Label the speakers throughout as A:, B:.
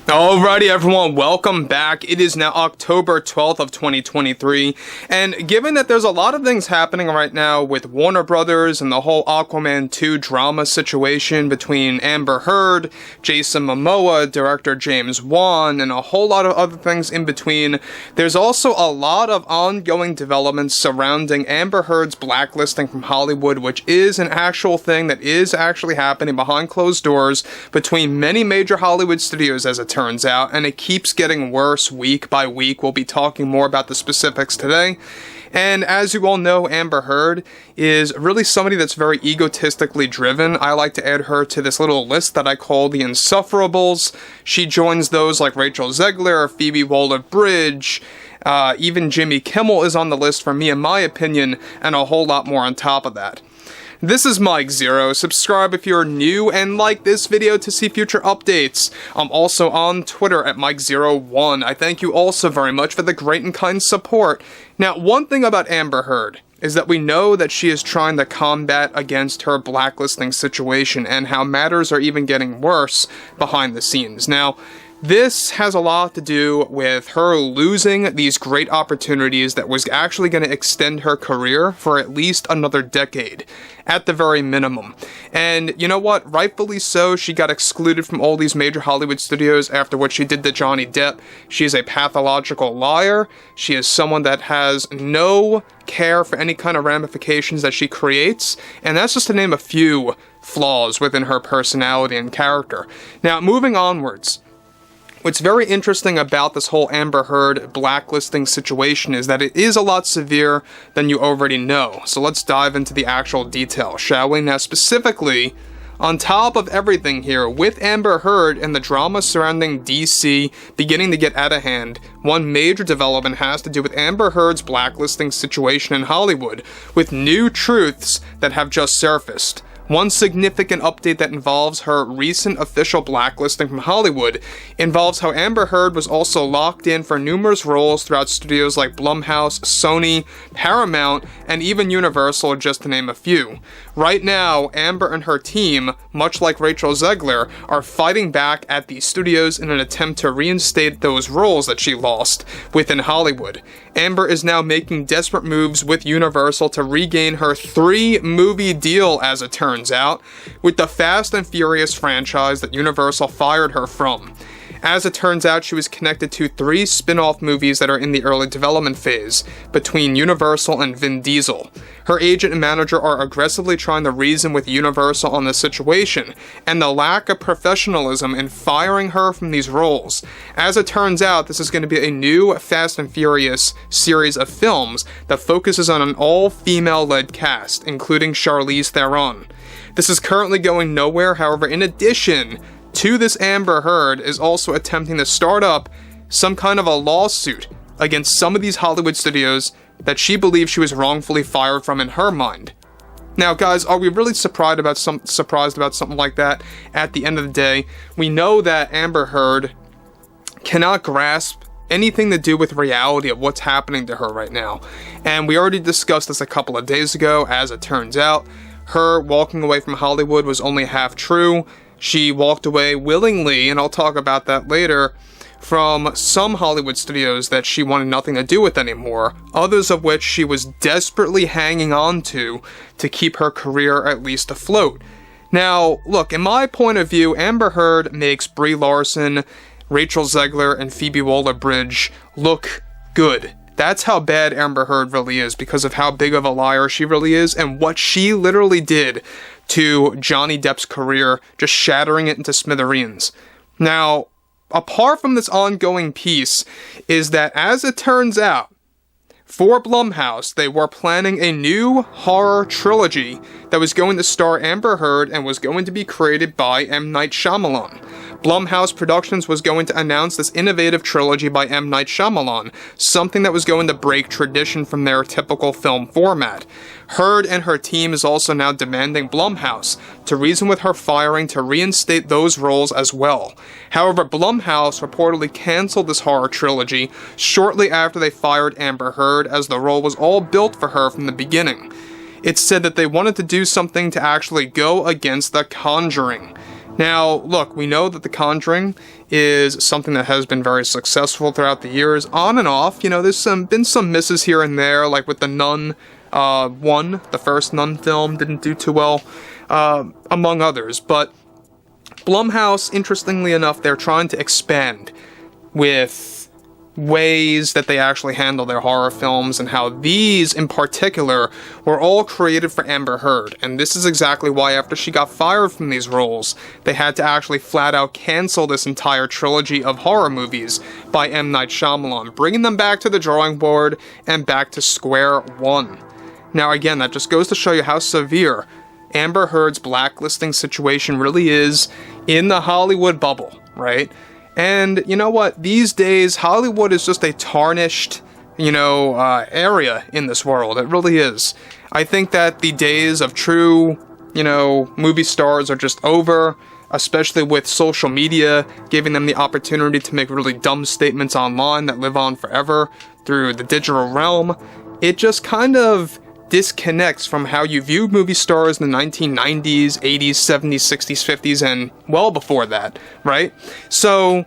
A: Alrighty everyone, welcome back. It is now October 12th of 2023, and given that there's a lot of things happening right now with Warner Brothers and the whole Aquaman 2 drama situation between Amber Heard, Jason Momoa, director James Wan, and a whole lot of other things in between, there's also a lot of ongoing developments surrounding Amber Heard's blacklisting from Hollywood, which is an actual thing that is actually happening behind closed doors between many major Hollywood studios, as it turns out, and it keeps getting worse week by week. We'll be talking more about the specifics today. And as you all know, Amber Heard is really somebody that's very egotistically driven. I like to add her to this little list that I call the Insufferables. She joins those like Rachel Zegler, Phoebe Waller-Bridge, even Jimmy Kimmel is on the list for me, in my opinion, and a whole lot more on top of that. This is Mike Zero. Subscribe if you're new and like this video to see future updates. I'm also on Twitter at Mike01. I thank you all so very much for the great and kind support. Now, one thing about Amber Heard is that we know that she is trying to combat against her blacklisting situation and how matters are even getting worse behind the scenes. Now, this has a lot to do with her losing these great opportunities that was actually going to extend her career for at least another decade, at the very minimum. And you know what? Rightfully so, she got excluded from all these major Hollywood studios after what she did to Johnny Depp. She is a pathological liar. She is someone that has no care for any kind of ramifications that she creates, and that's just to name a few flaws within her personality and character. Now, moving onwards, what's very interesting about this whole Amber Heard blacklisting situation is that it is a lot severe than you already know. So let's dive into the actual detail, shall we? Now, specifically, on top of everything here, with Amber Heard and the drama surrounding DC beginning to get out of hand, one major development has to do with Amber Heard's blacklisting situation in Hollywood, with new truths that have just surfaced. One significant update that involves her recent official blacklisting from Hollywood involves how Amber Heard was also locked in for numerous roles throughout studios like Blumhouse, Sony, Paramount, and even Universal, just to name a few. Right now, Amber and her team, much like Rachel Zegler, are fighting back at these studios in an attempt to reinstate those roles that she lost within Hollywood. Amber is now making desperate moves with Universal to regain her 3-movie deal, as it turns out, with the Fast and Furious franchise that Universal fired her from. As it turns out, she was connected to 3 spin-off movies that are in the early development phase between Universal and Vin Diesel. Her agent and manager are aggressively trying to reason with Universal on this situation, and the lack of professionalism in firing her from these roles. As it turns out, this is going to be a new Fast and Furious series of films that focuses on an all-female-led cast, including Charlize Theron. This is currently going nowhere. However, in addition to this, Amber Heard is also attempting to start up some kind of a lawsuit against some of these Hollywood studios that she believes she was wrongfully fired from in her mind. Now, guys, are we really surprised about something like that? At the end of the day, we know that Amber Heard cannot grasp anything to do with reality of what's happening to her right now. And we already discussed this a couple of days ago. As it turns out, her walking away from Hollywood was only half true. She walked away willingly, and I'll talk about that later, from some Hollywood studios that she wanted nothing to do with anymore, others of which she was desperately hanging on to keep her career at least afloat. Now, look, in my point of view, Amber Heard makes Brie Larson, Rachel Zegler, and Phoebe Waller-Bridge look good. That's how bad Amber Heard really is, because of how big of a liar she really is, and what she literally did to Johnny Depp's career, just shattering it into smithereens. Now, apart from this ongoing piece, is that, as it turns out, for Blumhouse, they were planning a new horror trilogy that was going to star Amber Heard and was going to be created by M. Night Shyamalan. Blumhouse Productions was going to announce this innovative trilogy by M. Night Shyamalan, something that was going to break tradition from their typical film format. Heard and her team is also now demanding Blumhouse to reason with her firing to reinstate those roles as well. However, Blumhouse reportedly canceled this horror trilogy shortly after they fired Amber Heard, as the role was all built for her from the beginning. It's said that they wanted to do something to actually go against The Conjuring. Now, look, we know that The Conjuring is something that has been very successful throughout the years, on and off. You know, there's been some misses here and there, like with The Nun 1, the first Nun film, didn't do too well, among others. But Blumhouse, interestingly enough, they're trying to expand with ways that they actually handle their horror films, and how these in particular were all created for Amber Heard. And this is exactly why, after she got fired from these roles, they had to actually flat out cancel this entire trilogy of horror movies by M. Night Shyamalan, bringing them back to the drawing board and back to square one. Now again, that just goes to show you how severe Amber Heard's blacklisting situation really is in the Hollywood bubble, right? And you know what? These days, Hollywood is just a tarnished, area in this world. It really is. I think that the days of true, movie stars are just over, especially with social media giving them the opportunity to make really dumb statements online that live on forever through the digital realm. It just kind of disconnects from how you viewed movie stars in the 1990s, 80s, 70s, 60s, 50s, and well before that, right? So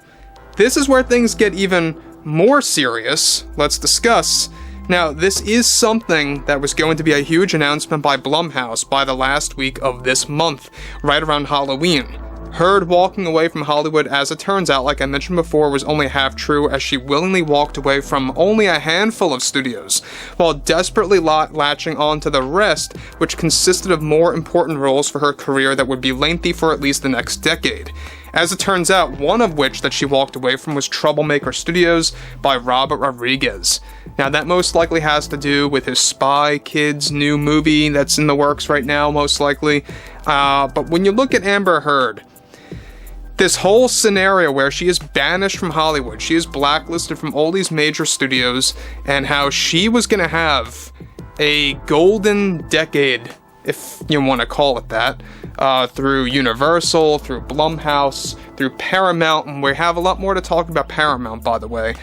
A: this is where things get even more serious. Let's discuss. Now, this is something that was going to be a huge announcement by Blumhouse by the last week of this month, right around Halloween. Heard walking away from Hollywood, as it turns out, like I mentioned before, was only half true, as she willingly walked away from only a handful of studios, while desperately latching on to the rest, which consisted of more important roles for her career that would be lengthy for at least the next decade. As it turns out, one of which that she walked away from was Troublemaker Studios by Robert Rodriguez. Now, that most likely has to do with his Spy Kids new movie that's in the works right now, most likely. But when you look at Amber Heard, this whole scenario where she is banished from Hollywood, she is blacklisted from all these major studios, and how she was going to have a golden decade, if you want to call it that, through Universal, through Blumhouse, through Paramount, and we have a lot more to talk about Paramount, by the way.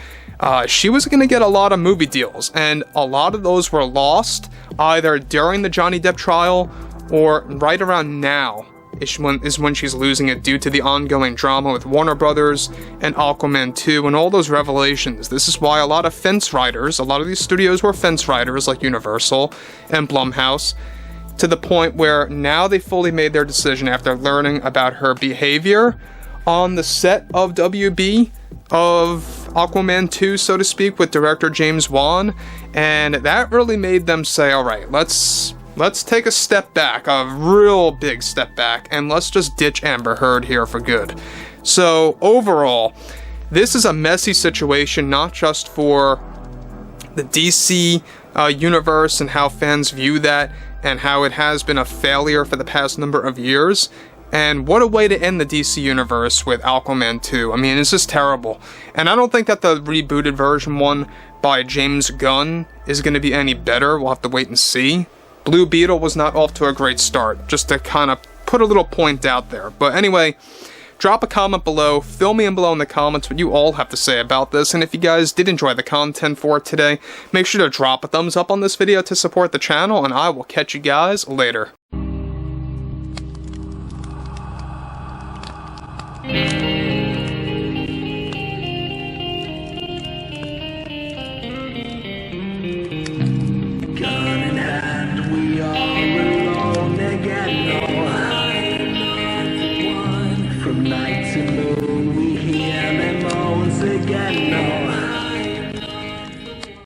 A: She was going to get a lot of movie deals, and a lot of those were lost either during the Johnny Depp trial or right around now is when she's losing it due to the ongoing drama with Warner Brothers and Aquaman 2 and all those revelations. This is why a lot of these studios were fence riders like Universal and Blumhouse, to the point where now they fully made their decision after learning about her behavior on the set of WB, of Aquaman 2, so to speak, with director James Wan, and that really made them say, alright, let's take a step back, a real big step back, and let's just ditch Amber Heard here for good. So overall, this is a messy situation, not just for the DC universe and how fans view that, and how it has been a failure for the past number of years. And what a way to end the DC universe with Aquaman 2. I mean, it's just terrible. And I don't think that the rebooted version one by James Gunn is going to be any better. We'll have to wait and see. Blue Beetle was not off to a great start, just to kind of put a little point out there. But anyway, drop a comment below, fill me in below in the comments what you all have to say about this, and if you guys did enjoy the content for today, make sure to drop a thumbs up on this video to support the channel, and I will catch you guys later.
B: From night to morning.